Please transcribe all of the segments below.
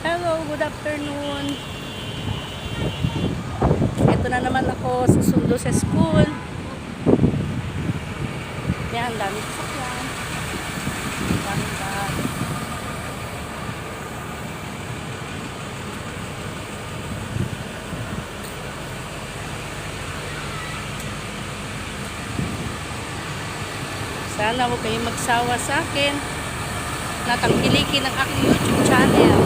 Hello, good afternoon. Ito na naman ako susundo sa school. Yan, daming sasakyan. Daming bahay. Sana huwag kayong magsawa sa akin. Natangkilikin ang aking YouTube channel.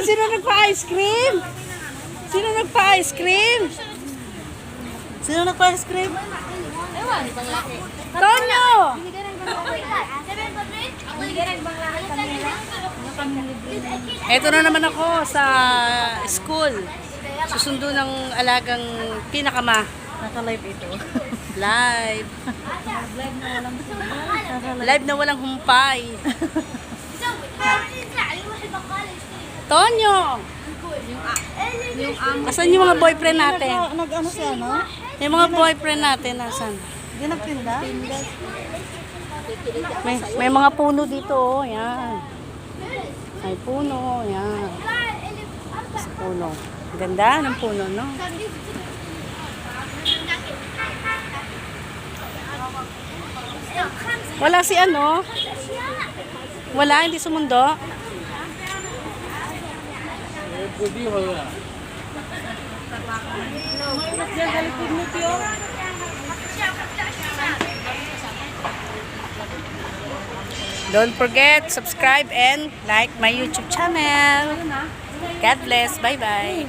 Sino nagpa-ice cream? Sino nagpa-ice cream? Sino nagpa-ice cream? Ewan, ibang laki. Tonyo! Eto na naman ako sa school. Susundo ng alagang pinakama. Naka-live ito. Live. Live na walang Live na walang humpay. Tonyo! Asan yung mga boyfriend natin? Nag-ano siya, no? Yung mga boyfriend natin, nasan? Hindi nagtinda? May mga puno dito, oh. Yan. May puno, yan. Puno. Ganda ng puno, no? Wala si ano? Wala, hindi sumundo. Don't forget, subscribe and like my YouTube channel. God bless. Bye-bye.